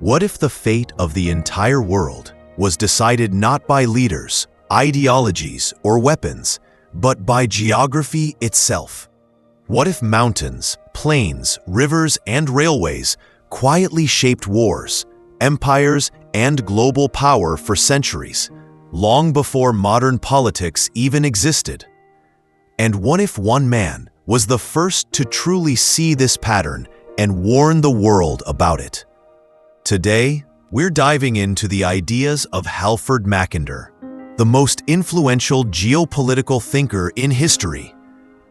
What if the fate of the entire world was decided not by leaders, ideologies, or weapons, but by geography itself? What if mountains, plains, rivers, and railways quietly shaped wars, empires, and global power for centuries, long before modern politics even existed? And what if one man was the first to truly see this pattern and warn the world about it? Today, we're diving into the ideas of Halford Mackinder, the most influential geopolitical thinker in history,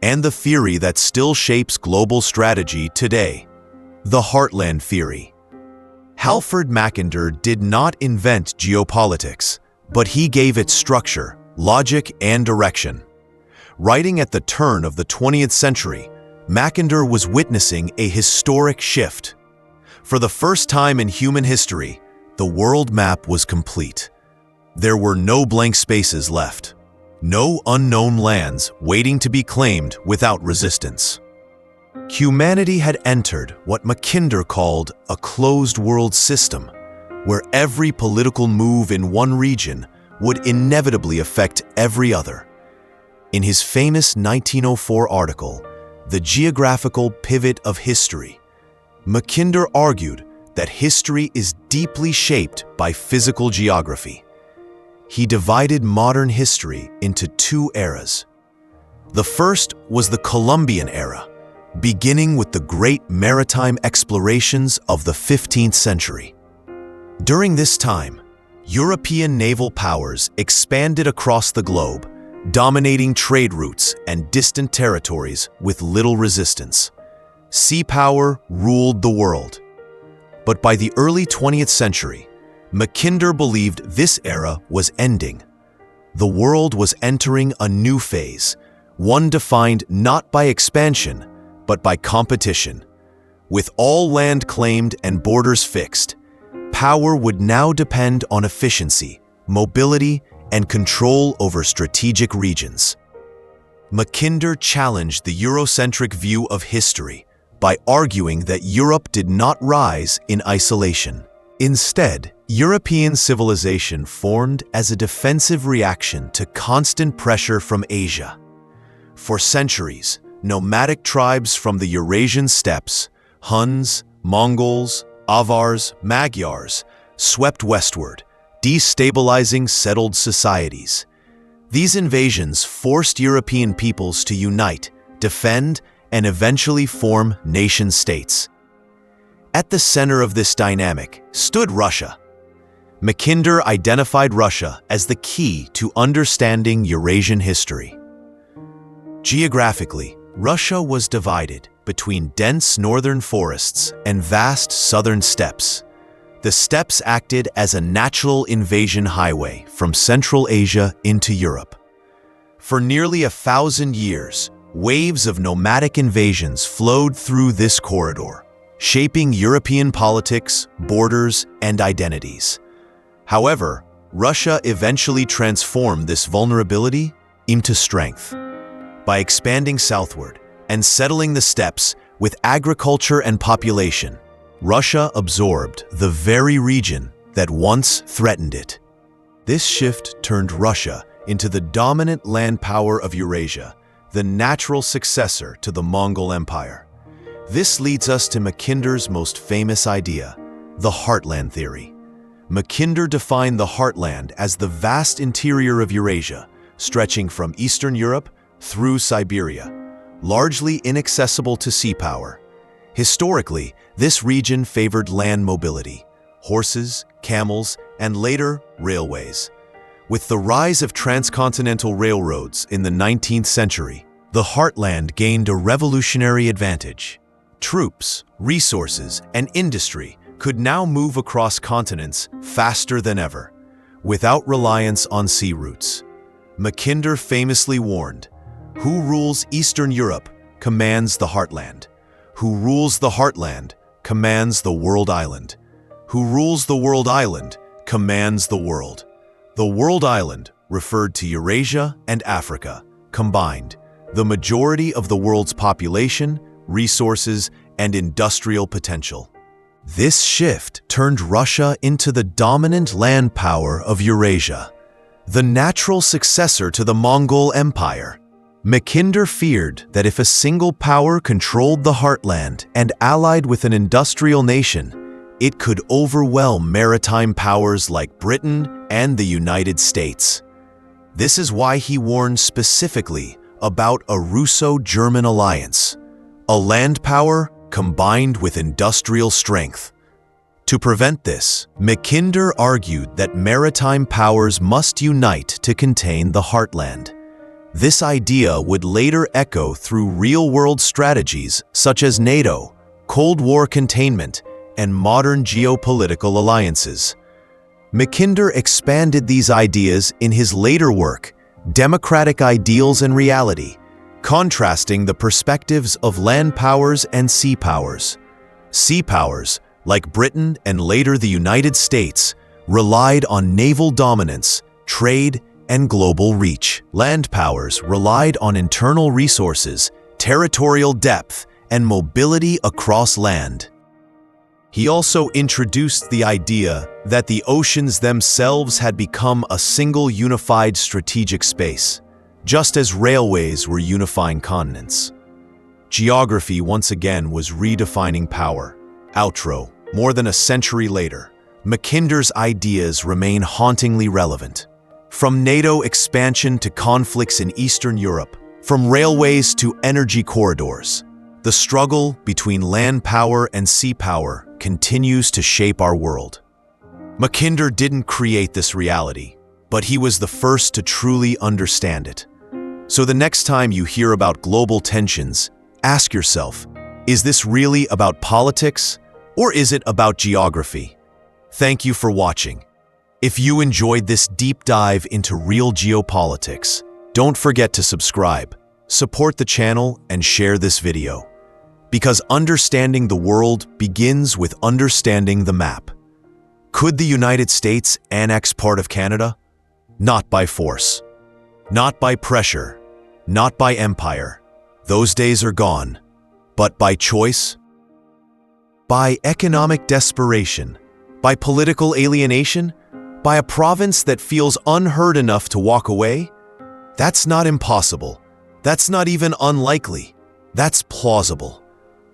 and the theory that still shapes global strategy today, the Heartland theory. Halford Mackinder did not invent geopolitics, but he gave it structure, logic, and direction. Writing at the turn of the 20th century, Mackinder was witnessing a historic shift. For the first time in human history, the world map was complete. There were no blank spaces left, no unknown lands waiting to be claimed without resistance. Humanity had entered what Mackinder called a closed world system, where every political move in one region would inevitably affect every other. In his famous 1904 article, The Geographical Pivot of History, Mackinder argued that history is deeply shaped by physical geography. He divided modern history into two eras. The first was the Columbian era, beginning with the great maritime explorations of the 15th century. During this time, European naval powers expanded across the globe, dominating trade routes and distant territories with little resistance. Sea power ruled the world. But by the early 20th century, Mackinder believed this era was ending. The world was entering a new phase, one defined not by expansion, but by competition. With all land claimed and borders fixed, power would now depend on efficiency, mobility, and control over strategic regions. Mackinder challenged the Eurocentric view of history by arguing that Europe did not rise in isolation. Instead, European civilization formed as a defensive reaction to constant pressure from Asia. For centuries, nomadic tribes from the Eurasian steppes, Huns, Mongols, Avars, Magyars, swept westward, destabilizing settled societies. These invasions forced European peoples to unite, defend, and eventually form nation-states. At the center of this dynamic stood Russia. Mackinder identified Russia as the key to understanding Eurasian history. Geographically, Russia was divided between dense northern forests and vast southern steppes. The steppes acted as a natural invasion highway from Central Asia into Europe. For nearly 1,000 years, waves of nomadic invasions flowed through this corridor, shaping European politics, borders, and identities. However, Russia eventually transformed this vulnerability into strength. By expanding southward and settling the steppes with agriculture and population, Russia absorbed the very region that once threatened it. This shift turned Russia into the dominant land power of Eurasia, the natural successor to the Mongol Empire. This leads us to Mackinder's most famous idea, the Heartland theory. Mackinder defined the Heartland as the vast interior of Eurasia, stretching from Eastern Europe through Siberia, largely inaccessible to sea power. Historically, this region favored land mobility, horses, camels, and later, railways. With the rise of transcontinental railroads in the 19th century, the Heartland gained a revolutionary advantage. Troops, resources, and industry could now move across continents faster than ever, without reliance on sea routes. Mackinder famously warned, "Who rules Eastern Europe commands the Heartland. Who rules the Heartland commands the world island. Who rules the world island commands the world." The world island referred to Eurasia and Africa, combined, the majority of the world's population, resources, and industrial potential. This shift turned Russia into the dominant land power of Eurasia, the natural successor to the Mongol Empire. Mackinder feared that if a single power controlled the Heartland and allied with an industrial nation, it could overwhelm maritime powers like Britain and the United States. This is why he warned specifically about a Russo-German alliance, a land power combined with industrial strength. To prevent this, Mackinder argued that maritime powers must unite to contain the Heartland. This idea would later echo through real-world strategies such as NATO, Cold War containment, and modern geopolitical alliances. Mackinder expanded these ideas in his later work, Democratic Ideals and Reality, contrasting the perspectives of land powers and sea powers. Sea powers, like Britain and later the United States, relied on naval dominance, trade, and global reach. Land powers relied on internal resources, territorial depth, and mobility across land. He also introduced the idea that the oceans themselves had become a single unified strategic space, just as railways were unifying continents. Geography once again was redefining power. Outro. More than a century later, Mackinder's ideas remain hauntingly relevant. From NATO expansion to conflicts in Eastern Europe, from railways to energy corridors, the struggle between land power and sea power continues to shape our world. Mackinder didn't create this reality, but he was the first to truly understand it. So the next time you hear about global tensions, ask yourself, is this really about politics, or is it about geography? Thank you for watching. If you enjoyed this deep dive into real geopolitics, don't forget to subscribe, support the channel, and share this video. Because understanding the world begins with understanding the map. Could the United States annex part of Canada? Not by force. Not by pressure. Not by empire. Those days are gone. But by choice? By economic desperation? By political alienation? By a province that feels unheard enough to walk away? That's not impossible. That's not even unlikely. That's plausible.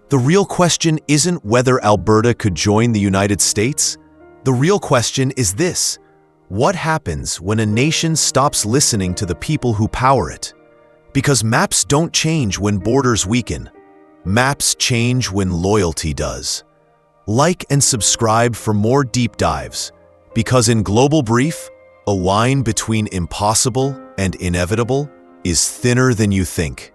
The real question isn't whether Alberta could join the United States. The real question is this: what happens when a nation stops listening to the people who power it? Because maps don't change when borders weaken. Maps change when loyalty does. Like and subscribe for more deep dives, because in Global Brief, a line between impossible and inevitable is thinner than you think.